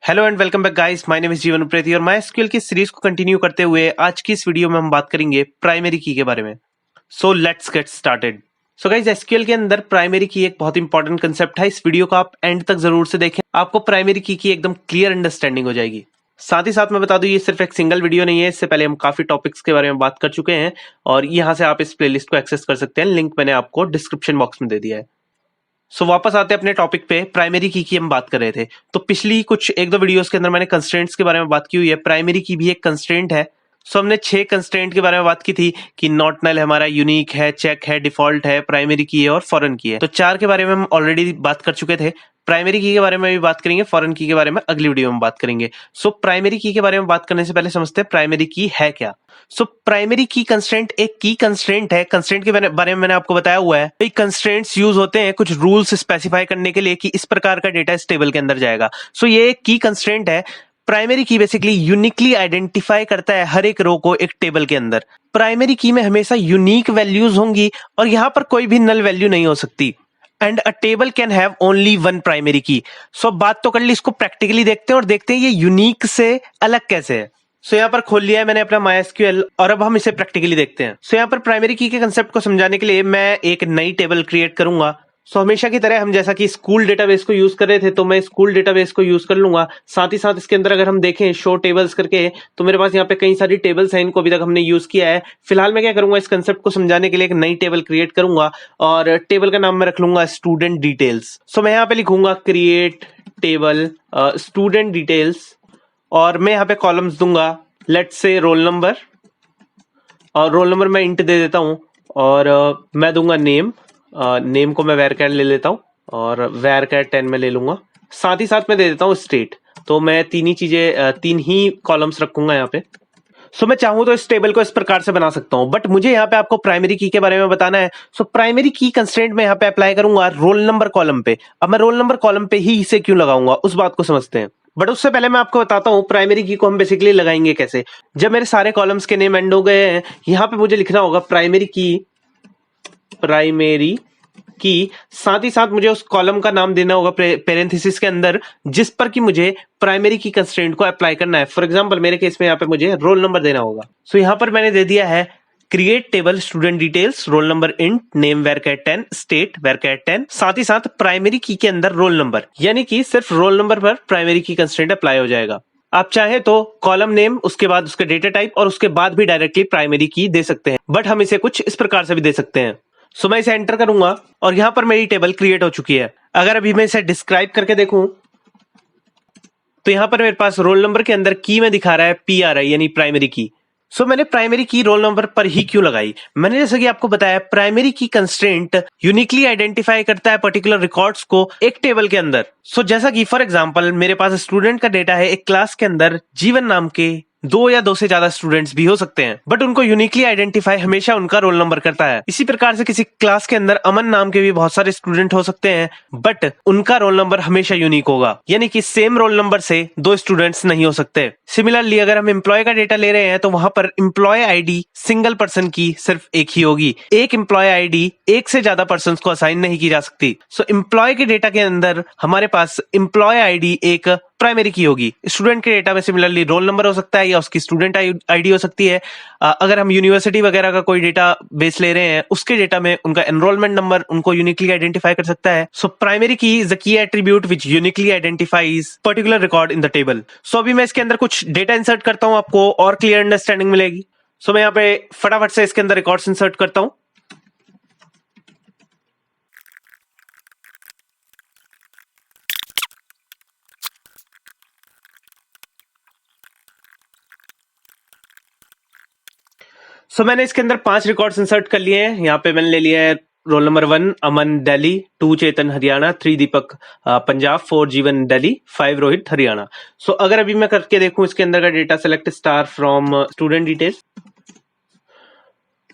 Hello and welcome back guys, my name is जीवन उप्रेती और MySQL की सीरीज को कंटिन्यू करते हुए आज की इस वीडियो में हम बात करेंगे प्राइमरी की के बारे में। So let's get started. So guys, SQL के अंदर प्राइमरी की एक बहुत इंपॉर्टेंट कंसेप्ट है। इस वीडियो को आप एंड तक जरूर से देखें, आपको प्राइमरी की एकदम क्लियर अंडरस्टैंडिंग हो जाएगी। साथ ही साथ मैं बता दूं, ये सिर्फ एक सिंगल वीडियो नहीं है। इससे पहले हम काफी टॉपिक्स के बारे में बात कर चुके हैं और यहाँ से आप इस प्लेलिस्ट को एक्सेस कर सकते हैं। लिंक मैंने आपको डिस्क्रिप्शन बॉक्स में दे दिया है। सो वापस आते हैं अपने टॉपिक पे। प्राइमरी की हम बात कर रहे थे, तो पिछली कुछ एक दो वीडियोस के अंदर मैंने कंस्ट्रेंट्स के बारे में बात की हुई है। प्राइमरी की भी एक कंस्ट्रेंट है। सो हमने 6 कंस्ट्रेंट के बारे में बात की थी कि नॉट नल हमारा, यूनिक है, चेक है, डिफॉल्ट है, प्राइमरी की है और फॉरेन की है। तो 4 के बारे में हम ऑलरेडी बात कर चुके थे। प्राइमरी की के बारे में भी बात करेंगे, फॉरेन की के बारे में अगली वीडियो में बात करेंगे। सो प्राइमरी की के बारे में बात करने से पहले समझते हैं प्राइमरी की है क्या। सो प्राइमरी की कंस्ट्रेंट एक की कंस्ट्रेंट है। कंस्ट्रेंट के बारे में मैंने आपको बताया हुआ है। कई कंस्ट्रेंट्स यूज होते हैं कुछ रूल्स स्पेसिफाई करने के लिए कि इस प्रकार का डेटा इस टेबल के अंदर जाएगा। सो ये एक की कंस्ट्रेंट है। प्राइमरी की बेसिकली यूनिकली आइडेंटिफाई करता है हर एक रो को एक टेबल के अंदर। प्राइमरी की में हमेशा यूनिक वैल्यूज होंगी और यहां पर कोई भी नल वैल्यू नहीं हो सकती। And a table can have only one primary की। सो बात तो कर ली, इसको प्रैक्टिकली देखते हैं और देखते हैं ये यूनिक से अलग कैसे है। सो यहाँ पर खोल लिया है मैंने अपना MySQL और अब हम इसे प्रैक्टिकली देखते हैं। सो यहाँ पर प्राइमरी की के कंसेप्ट को समझाने के लिए मैं एक नई टेबल क्रिएट करूंगा। सो हमेशा की तरह हम जैसा कि स्कूल डेटाबेस को यूज कर रहे थे, तो मैं स्कूल डेटाबेस को यूज कर लूंगा। साथ ही साथ इसके अंदर अगर हम देखें शो टेबल्स करके, तो मेरे पास यहाँ पे कई सारी टेबल्स हैं, इनको अभी तक हमने यूज किया है। फिलहाल मैं क्या करूंगा, इस कंसेप्ट को समझाने के लिए एक नई टेबल क्रिएट करूंगा और टेबल का नाम मैं रख लूंगा स्टूडेंट डिटेल्स। सो मैं यहाँ पे लिखूंगा क्रिएट टेबल स्टूडेंट डिटेल्स और मैं यहाँ पे कॉलम्स दूंगा, लेट्स से रोल नंबर, और रोल नंबर मैं इंट दे देता हूँ और मैं दूंगा नेम। नेम को मैं वैरकैट ले लेता हूँ और वैरकैट 10 में ले लूंगा। साथ ही साथ मैं दे देता हूँ स्टेट। तो मैं तीन ही कॉलम्स रखूंगा यहाँ पे। सो मैं चाहूं तो इस टेबल को इस प्रकार से बना सकता हूं, बट मुझे यहाँ पे आपको प्राइमरी की के बारे में बताना है। सो प्राइमरी की कंस्ट्रेंट में यहाँ पे अप्लाई करूंगा रोल नंबर कॉलम पे। अब मैं रोल नंबर कॉलम पे ही इसे क्यों लगाऊंगा, उस बात को समझते हैं। बट उससे पहले मैं आपको बताता हूं प्राइमरी की को हम बेसिकली लगाएंगे कैसे। जब मेरे सारे कॉलम्स के नेम एंड हो गए हैं, यहाँ पे मुझे लिखना होगा प्राइमरी की। साथ ही साथ मुझे उस कॉलम का नाम देना होगा पेरेंथेसिस के अंदर, जिस पर कि मुझे प्राइमरी की कंस्ट्रेंट को अप्लाई करना है। फॉर एग्जांपल मेरे केस में यहाँ पे मुझे रोल नंबर देना होगा। सो यहाँ पर मैंने दे दिया है create table student details, roll number int, name वैरकैट 10, स्टेट वैरकैट 10, साथ ही साथ प्राइमरी की के अंदर रोल नंबर, यानी कि सिर्फ रोल नंबर पर प्राइमरी की कंस्ट्रेंट अप्लाई हो जाएगा। आप चाहे तो कॉलम नेम, उसके बाद उसके डेटा टाइप और उसके बाद भी डायरेक्टली प्राइमरी की दे सकते हैं, बट हम इसे कुछ इस प्रकार से भी दे सकते हैं। सो मैं इसे एंटर करूंगा और यहां पर मेरी टेबल क्रिएट हो चुकी है। अगर अभी मैं इसे डिस्क्राइब करके देखूं तो यहां पर मेरे पास रोल नंबर के अंदर की में दिखा रहा है PRI, यानी प्राइमरी की। सो मैंने प्राइमरी की रोल नंबर पर ही क्यों लगाई, मैंने जैसा कि आपको बताया प्राइमरी की कंस्ट्रेंट यूनिकली आइडेंटिफाई करता है पर्टिकुलर रिकॉर्ड्स को एक टेबल के अंदर। सो जैसा कि फॉर एग्जांपल मेरे पास स्टूडेंट का डेटा है, एक क्लास के अंदर जीवन नाम के 2 या 2 से ज्यादा स्टूडेंट्स भी हो सकते हैं, बट उनको यूनिकली आइडेंटिफाई हमेशा उनका रोल नंबर करता है। इसी प्रकार से किसी क्लास के अंदर अमन नाम के भी बहुत सारे स्टूडेंट हो सकते हैं, बट उनका रोल नंबर हमेशा यूनिक होगा, यानी कि सेम रोल नंबर से 2 स्टूडेंट्स नहीं हो सकते। सिमिलरली अगर हम एम्प्लॉय का डेटा ले रहे हैं तो वहां पर एम्प्लॉय आईडी सिंगल पर्सन की सिर्फ एक ही होगी। एक एम्प्लॉय आईडी एक से ज्यादा पर्सन को असाइन नहीं की जा सकती। सो एम्प्लॉय के डेटा के अंदर हमारे पास एम्प्लॉय आईडी एक प्राइमरी की होगी। स्टूडेंट के डेटा में सिमिलरली रोल नंबर हो सकता है या उसकी स्टूडेंट आईडी हो सकती है। अगर हम यूनिवर्सिटी वगैरह का कोई डेटा बेस ले रहे हैं, उसके डेटा में उनका एनरोलमेंट नंबर उनको यूनिकली आइडेंटिफाई कर सकता है। So primary key is the key attribute which uniquely identifies particular record in the table. So अभी मैं इसके अंदर कुछ डेटा इंसर्ट करता हूं, आपको और क्लियर अंडरस्टैंडिंग मिलेगी। सो मैं यहाँ पे फटाफट से इसके अंदर रिकॉर्ड्स इंसर्ट करता हूं। सो मैंने इसके अंदर 5 रिकॉर्ड्स इंसर्ट कर लिए हैं। यहाँ पे मैंने ले लिया है रोल नंबर 1 अमन दिल्ली, 2 चेतन हरियाणा, 3 दीपक पंजाब, 4 जीवन दिल्ली, 5 रोहित हरियाणा। सो अगर अभी मैं करके देखूं इसके अंदर का data, select star from student details.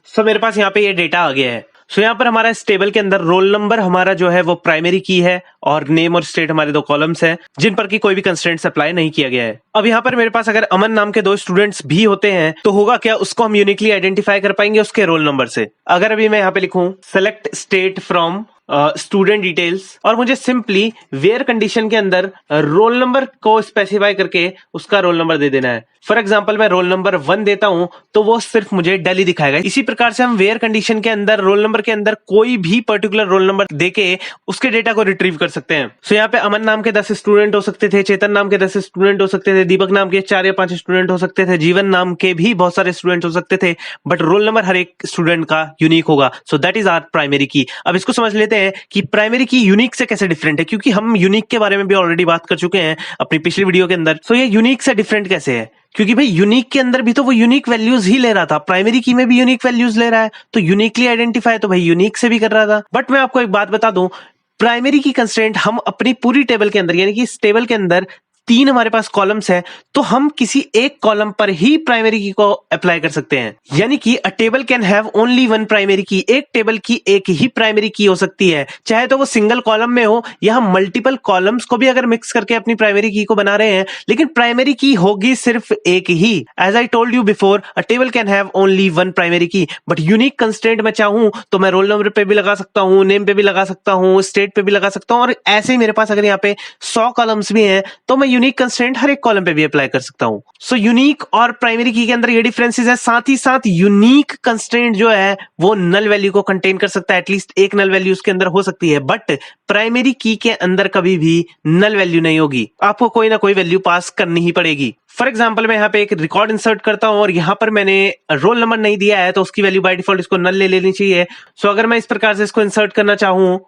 So मेरे पास यहाँ पे ये डेटा आ गया है। सो यहाँ पर हमारा इस टेबल के अंदर रोल नंबर हमारा जो है वो प्राइमरी की है और नेम और स्टेट हमारे 2 कॉलम्स हैं, जिन पर की कोई भी कंस्ट्रेंट्स अप्लाई नहीं किया गया है। अब यहाँ पर मेरे पास अगर अमन नाम के 2 स्टूडेंट्स भी होते हैं तो होगा क्या, उसको हम यूनिकली आइडेंटिफाई कर पाएंगे उसके रोल नंबर से। अगर अभी मैं यहाँ पे लिखूं select state from student details और मुझे सिंपली वेयर कंडीशन के अंदर रोल नंबर को स्पेसिफाई करके उसका रोल नंबर दे देना है। फॉर एग्जांपल मैं रोल नंबर 1 देता हूं तो वो सिर्फ मुझे दिल्ली दिखाएगा। इसी प्रकार से हम वेयर कंडीशन के अंदर रोल नंबर के अंदर कोई भी पर्टिकुलर रोल नंबर देके उसके डेटा को रिट्रीव कर सकते हैं। सो यहाँ पे अमन नाम के 10 स्टूडेंट हो सकते थे, चेतन नाम के 10 स्टूडेंट हो सकते थे, दीपक नाम के 4 या 5 स्टूडेंट हो सकते थे, जीवन नाम के भी बहुत सारे स्टूडेंट हो सकते थे, बट रोल नंबर हर एक स्टूडेंट का यूनिक होगा। So that is our primary key. अब इसको समझ लेते हैं कि प्राइमरी की यूनिक से कैसे डिफरेंट है, क्योंकि हम यूनिक के बारे में भी ऑलरेडी बात कर चुके हैं अपनी पिछली वीडियो के अंदर। सो ये यूनिक से डिफरेंट कैसे है, क्योंकि भाई यूनिक के अंदर भी तो वो यूनिक वैल्यूज ही ले रहा था, प्राइमरी की में भी यूनिक वैल्यूज ले रहा है, तो यूनिकली आइडेंटिफाई तो भाई यूनिक से भी कर रहा था। बट मैं आपको एक बात बता दूं, प्राइमरी की कंस्ट्रेंट हम अपनी पूरी टेबल के अंदर, यानी कि इस टेबल के अंदर 3 हमारे पास कॉलम्स है, तो हम किसी एक कॉलम पर ही प्राइमरी की को अप्लाई कर सकते हैं। यानी कि अ table can have only one primary की, एक टेबल की एक ही प्राइमरी की हो सकती है, चाहे तो वो सिंगल कॉलम में हो या हम मल्टीपल कॉलम्स को भी अगर मिक्स करके अपनी प्राइमरी की को बना रहे हैं, लेकिन प्राइमरी की होगी सिर्फ एक ही। As I told you before, a table can have only one primary key, but unique constraint मैं चाहूं तो मैं रोल नंबर पे भी लगा सकता हूं, नेम पे भी लगा सकता हूं, स्टेट पे भी लगा सकता हूं, और ऐसे ही मेरे पास अगर यहाँ पे 100 कॉलम्स भी हैं तो मैं यूनिक कंस्ट्रेंट हर एक कॉलम पे भी अप्लाई कर सकता हूं। सो यूनिक और प्राइमरी की के अंदर ये डिफरेंसेस है। साथ ही साथ यूनिक कंस्ट्रेंट जो है वो नल वैल्यू को कंटेन कर सकता है, एटलीस्ट एक नल वैल्यू उसके अंदर हो सकती है, बट प्राइमरी की के अंदर कभी भी नल वैल्यू नहीं होगी, आपको कोई ना कोई वैल्यू पास करनी ही पड़ेगी। फॉर एग्जाम्पल मैं यहाँ पे एक रिकॉर्ड इंसर्ट करता हूं और यहाँ पर मैंने रोल नंबर नहीं दिया है, तो उसकी वैल्यू बाय डिफॉल्ट इसको नल ले लेनी चाहिए। सो अगर मैं इस प्रकार से इसको इंसर्ट करना चाहूं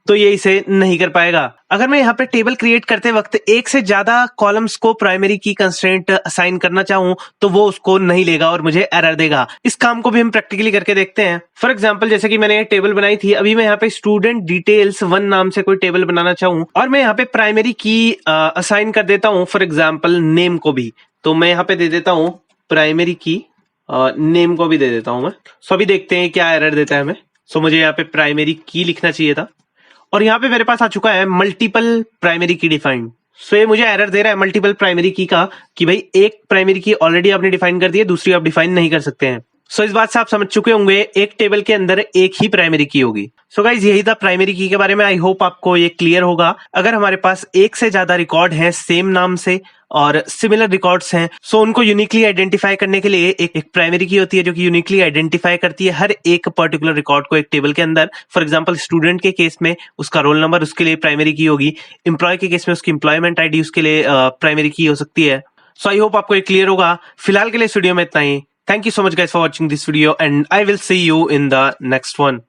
तो ये इसे नहीं कर पाएगा। अगर मैं यहाँ पे टेबल क्रिएट करते वक्त एक से ज्यादा कॉलम्स को प्राइमरी की कंस्ट्रेंट असाइन करना चाहूं तो वो उसको नहीं लेगा और मुझे एरर देगा। इस काम को भी हम प्रैक्टिकली करके देखते हैं। फॉर एग्जांपल जैसे कि मैंने टेबल बनाई थी, अभी मैं यहाँ पे स्टूडेंट डिटेल्स 1 नाम से कोई टेबल बनाना चाहूं और मैं यहाँ पे प्राइमरी की असाइन कर देता हूं, फॉर एग्जाम्पल नेम को भी, तो मैं यहाँ पे दे देता हूं प्राइमरी की, नेम को भी दे देता हूं मैं। सो अभी देखते हैं क्या एरर देता है हमें। सो मुझे यहाँ पे प्राइमरी की लिखना चाहिए था और यहाँ पे मेरे पास आ चुका है मल्टीपल प्राइमरी की डिफाइंड। सो ये मुझे एरर दे रहा है मल्टीपल प्राइमरी की का, कि भाई एक प्राइमरी की ऑलरेडी आपने डिफाइन कर दी है, दूसरी आप डिफाइन नहीं कर सकते हैं। सो इस बात से आप समझ चुके होंगे एक टेबल के अंदर एक ही प्राइमरी की होगी। सो गाइज यही था प्राइमरी की के बारे में। आई होप आपको ये क्लियर होगा। अगर हमारे पास एक से ज्यादा रिकॉर्ड हैं सेम नाम से और सिमिलर रिकॉर्ड्स हैं, सो उनको यूनिकली आइडेंटिफाई करने के लिए एक प्राइमरी की होती है जो कि यूनिकली आइडेंटिफाई करती है हर एक पर्टिकुलर रिकॉर्ड को एक टेबल के अंदर। फॉर एग्जांपल स्टूडेंट के केस में उसका रोल नंबर उसके लिए प्राइमरी की होगी, एम्प्लॉय के केस में उसकी एम्प्लॉयमेंट आईडी उसके लिए प्राइमरी की हो सकती है। सो आई होप आपको ये क्लियर होगा। फिलहाल के लिए इस वीडियो में इतना ही। Thank you so much guys for watching this video and I will see you in the next one.